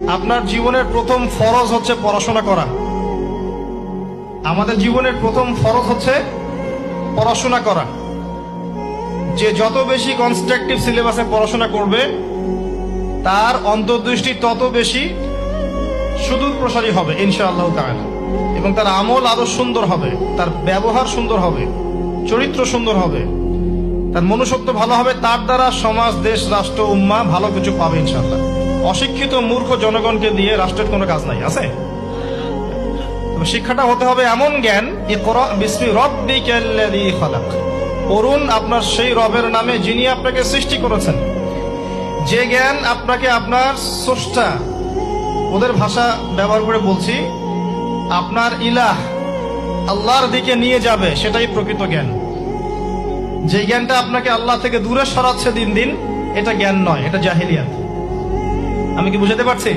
আপনার জীবনের প্রথম ফরজ হচ্ছে পড়াশোনা করা। আমাদের জীবনের প্রথম ফরজ হচ্ছে পড়াশোনা করা। যে যত বেশি কনস্ট্রাকটিভ সিলেবাসে পড়াশোনা করবে তার অন্তর্দৃষ্টি তত বেশি সুদূর প্রসারী হবে ইনশাআল্লাহ তাআলা, এবং তার আমল আরো সুন্দর হবে, তার ব্যবহার সুন্দর হবে, চরিত্র সুন্দর হবে, তার মনুষ্যত্ব ভালো হবে। তার দ্বারা সমাজ, দেশ, রাষ্ট্র, উম্মাহ ভালো কিছু পাবে ইনশাআল্লাহ। অশিক্ষিত মূর্খ জনগণকে দিয়ে রাষ্ট্রের কোনো কাজ নাই, আছে? তবে শিক্ষাটা হতে হবে এমন জ্ঞান, ইকরা বিসমি রাব্বিকাল্লাযী খালাক, পড়ুন আপনার সেই রবের নামে যিনি আপনাকে সৃষ্টি করেছেন। যে জ্ঞান আপনাকে আপনার স্রষ্টা, ওদের ভাষা ব্যবহার করে বলছি, আপনার ইলাহ আল্লাহর দিকে নিয়ে যাবে, সেটাই প্রকৃত জ্ঞান। যে জ্ঞানটা আপনাকে আল্লাহ থেকে দূরে সরাচ্ছে দিন দিন, এটা জ্ঞান নয়, এটা জাহিলিয়াত। আমি কি বুঝাতে পারছি?